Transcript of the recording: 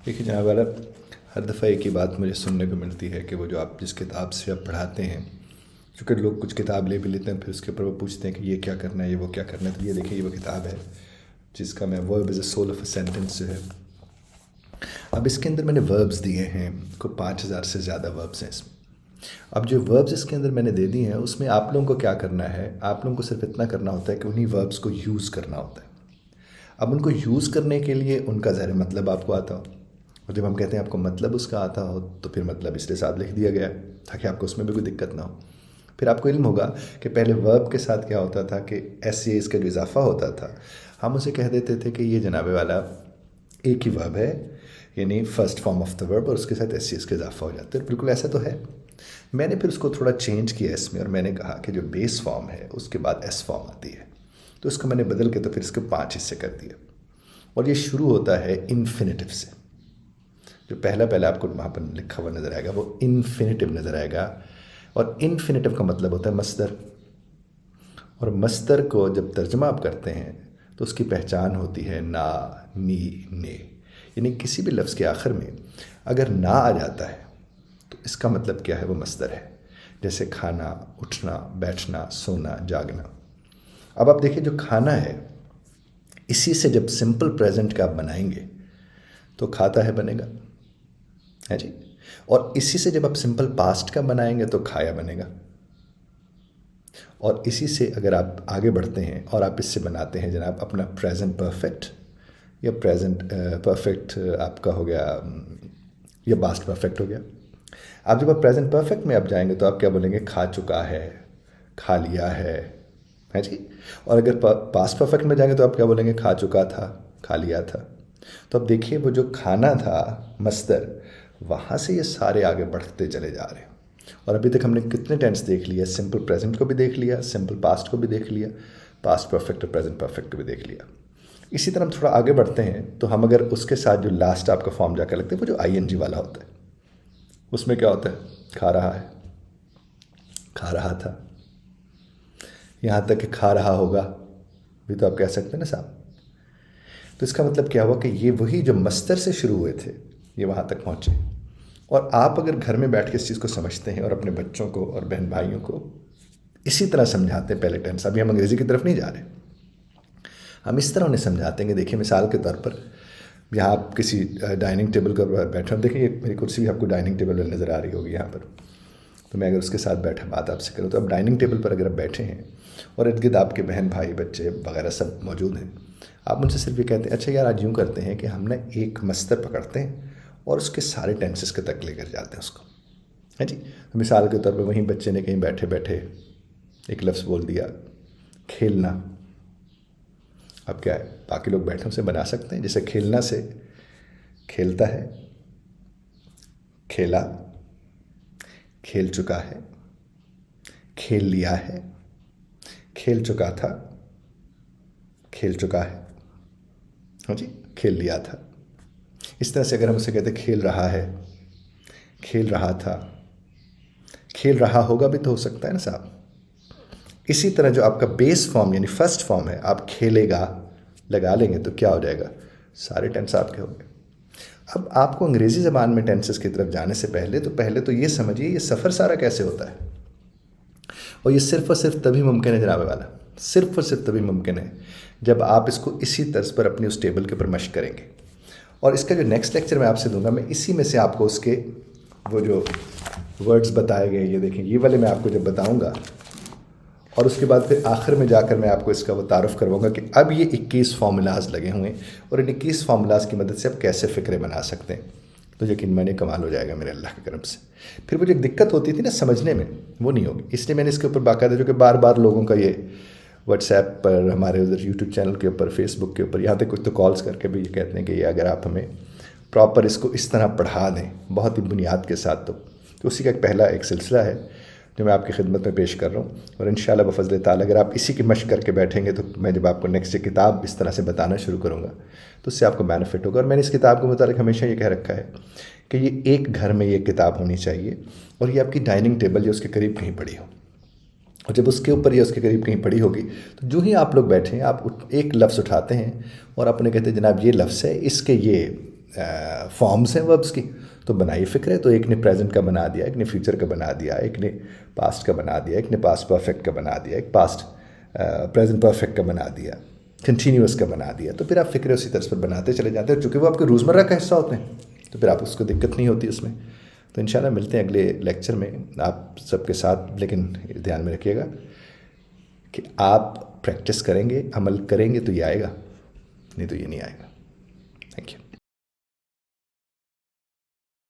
देखिए जनाब वाला, हर दफ़ा एक ही बात मुझे सुनने को मिलती है कि वो जो आप जिस किताब से आप पढ़ाते हैं, क्योंकि लोग कुछ किताब ले भी लेते हैं, फिर उसके ऊपर वो पूछते हैं कि ये क्या करना है, ये वो क्या करना है। तो ये देखिए, ये वो किताब है जिसका मैं verb is a soul of a sentence जो है। अब इसके अंदर मैंने वर्ब्स दिए हैं को 5,000 से ज़्यादा वर्ब्स हैं इसमें। अब जो वर्ब्स इसके अंदर मैंने दे दिए हैं उसमें आप लोगों को क्या करना है, आप लोगों को सिर्फ इतना करना होता है कि उन्हीं वर्ब्स को यूज़ करना होता है। अब उनको यूज़ करने के लिए उनका ज़ाहिर मतलब आपको आता हो, और जब हम कहते हैं आपको मतलब उसका आता हो तो फिर मतलब इसलिए साथ लिख दिया गया है ताकि आपको उसमें भी कोई दिक्कत ना हो। फिर आपको इल्म होगा कि पहले वर्ब के साथ क्या होता था कि एस ए इसका जो इजाफा होता था, हम उसे कह देते थे कि ये जनाबे वाला एक ही वर्ब है, यानी first form of the verb, और उसके साथ एस सी इसका इजाफा हो जाता है। बिल्कुल ऐसा तो है। मैंने फिर उसको थोड़ा चेंज किया इसमें, और मैंने कहा कि जो बेस फॉर्म है उसके बाद एस फॉर्म आती है, तो उसको मैंने बदल के तो फिर इसके 5 हिस्से कर दिए। और ये शुरू होता है इन्फिनेटिव से। जो पहला पहला आपको वहाँ पर लिखा हुआ नज़र आएगा वो इन्फिनेटिव नज़र आएगा, और इन्फिनेटिव का मतलब होता है मस्दर। और मस्दर को जब तर्जमा आप करते हैं तो उसकी पहचान होती है ना, नी, ने, यानी किसी भी लफ्ज़ के आखिर में अगर ना आ जाता है तो इसका मतलब क्या है, वो मस्दर है। जैसे खाना, उठना, बैठना, सोना, जागना। अब आप देखिए जो खाना है, इसी से जब सिंपल प्रेजेंट का आप बनाएंगे तो खाता है बनेगा, है जी। और इसी से जब आप सिंपल पास्ट का बनाएंगे तो खाया बनेगा। और इसी से अगर आप आगे बढ़ते हैं और आप इससे बनाते हैं जनाब अपना प्रेजेंट परफेक्ट, या प्रेजेंट परफेक्ट आपका हो गया, या पास्ट परफेक्ट हो गया। आप जब आप प्रेजेंट परफेक्ट में आप जाएंगे तो आप क्या बोलेंगे, खा चुका है, खा लिया है जी। और अगर पास्ट परफेक्ट में जाएंगे तो आप क्या बोलेंगे, खा चुका था, खा लिया था। तो अब देखिए वो जो खाना था मस्दर, वहाँ से ये सारे आगे बढ़ते चले जा रहे हैं। और अभी तक हमने कितने टेंस देख लिया, सिंपल प्रेजेंट को भी देख लिया, सिंपल पास्ट को भी देख लिया, पास्ट परफेक्ट और प्रेजेंट परफेक्ट को भी देख लिया। इसी तरह हम थोड़ा आगे बढ़ते हैं तो हम अगर उसके साथ जो लास्ट आपका फॉर्म जाकर लगते हैं वो जो आई एन जी वाला होता है, उसमें क्या होता है, खा रहा है, खा रहा था, यहाँ तक कि खा रहा होगा भी तो आप कह सकते हैं ना साहब। तो इसका मतलब क्या हुआ कि ये वही जो मस्तर से शुरू हुए थे ये वहाँ तक पहुँचे। और आप अगर घर में बैठ के इस चीज़ को समझते हैं और अपने बच्चों को और बहन भाइयों को इसी तरह समझाते हैं पहले टेंस, अभी हम अंग्रेज़ी की तरफ नहीं जा रहे, हम इस तरह उन्हें समझाते हैं कि देखिए मिसाल के तौर पर यहाँ आप किसी डाइनिंग टेबल पर बैठे हो, देखिए मेरी कुर्सी भी आपको डाइनिंग टेबल पर नज़र आ रही होगी यहाँ पर, तो मैं अगर उसके साथ बैठा बात आपसे करूँ तो अब डाइनिंग टेबल पर अगर आप बैठे हैं और इर्द गिर्द आपके बहन भाई बच्चे वगैरह सब मौजूद हैं, आप उनसे सिर्फ ये कहते हैं अच्छा यार आज यूँ करते हैं कि हम ना एक मस्तर पकड़ते हैं और उसके सारे टेंसेस के तक लेकर जाते हैं उसको, है जी। मिसाल के तौर पर वहीं बच्चे ने कहीं बैठे बैठे एक लफ्ज़ बोल दिया, खेलना। अब क्या है, बाकी लोग बैठे उसे बना सकते हैं, जैसे खेलना से खेलता है, खेला, खेल चुका है, खेल लिया है, खेल चुका था, खेल चुका है, हाँ जी, खेल लिया था। इस तरह से अगर हम उसे कहते खेल रहा है, खेल रहा था, खेल रहा होगा भी तो हो सकता है ना साहब। इसी तरह जो आपका बेस फॉर्म यानी फर्स्ट फॉर्म है, आप खेलेगा लगा लेंगे तो क्या हो जाएगा, सारे टेंस आपके हो गए। अब आपको अंग्रेज़ी ज़बान में टेंसेस की तरफ जाने से पहले तो ये समझिए ये सफ़र सारा कैसे होता है। और ये सिर्फ़ और सिर्फ तभी मुमकिन है जनाब वाला, सिर्फ़ और सिर्फ तभी मुमकिन है जब आप इसको इसी तर्ज पर अपनी उस टेबल के ऊपर मश्क करेंगे। और इसका जो नेक्स्ट लेक्चर मैं आपसे दूंगा, मैं इसी में से आपको उसके वो जो वर्ड्स बताए गए, ये देखें ये वाले मैं आपको जब बताऊंगा, और उसके बाद फिर आखिर में जाकर मैं आपको इसका वो तारुफ करवाऊंगा कि अब ये 21 फार्मूलाज लगे हुए हैं और इन 21 फार्मूलाज की मदद से आप कैसे फ़िक्रे बना सकते हैं। तो यकीन मानिए कमाल हो जाएगा मेरे अल्लाह के करम से। फिर वो जो दिक्कत होती थी ना समझने में, वो नहीं होगी। इसलिए मैंने इसके ऊपर बाकायदा, जो कि बार बार लोगों का ये व्हाट्सएप पर, हमारे उधर यूट्यूब चैनल के ऊपर, फेसबुक के ऊपर, यहाँ तक कुछ तो कॉल्स करके भी ये कहते हैं कि ये अगर आप हमें प्रॉपर इसको इस तरह पढ़ा दें बहुत ही बुनियाद के साथ, तो उसी का पहला एक सिलसिला है जो मैं आपकी खिदमत में पेश कर रहा हूँ। और इंशाअल्लाह बफ़ज़ल ताला अगर आप इसी की मशक़ करके बैठेंगे तो मैं जब आपको नेक्स्ट किताब इस तरह से बताना शुरू करूँगा तो उससे आपको बेनिफिट होगा। और मैंने इस किताब के मुताबिक हमेशा ये कह रखा है कि ये एक घर में ये किताब होनी चाहिए और ये आपकी डाइनिंग टेबल या उसके करीब कहीं पड़ी हो। और जब उसके ऊपर या उसके करीब कहीं पड़ी होगी तो जो ही आप लोग बैठे हैं, आप एक लफ्ज़ उठाते हैं और अपने कहते हैं जनाब ये लफ्ज़ है, इसके ये فارمز ہیں وربس کی، تو بنائی فکر ہے، تو ایک نے پریزنٹ کا بنا دیا، ایک نے فیوچر کا بنا دیا، ایک نے پاسٹ کا بنا دیا، ایک نے پاسٹ پرفیکٹ کا بنا دیا، ایک پاسٹ پریزنٹ پرفیکٹ کا بنا دیا، کنٹینیوس کا بنا دیا، تو پھر آپ فکر اسی طرز پر بناتے چلے جاتے ہیں، چونکہ وہ آپ کے روزمرہ کا حصہ ہوتے ہیں تو پھر آپ اس کو دقت نہیں ہوتی اس میں. تو انشاءاللہ ملتے ہیں اگلے لیکچر میں آپ سب کے ساتھ، لیکن دھیان میں رکھیے گا کہ آپ پریکٹس کریں گے، عمل کریں گے تو یہ آئے گا، نہیں تو یہ نہیں آئے گا.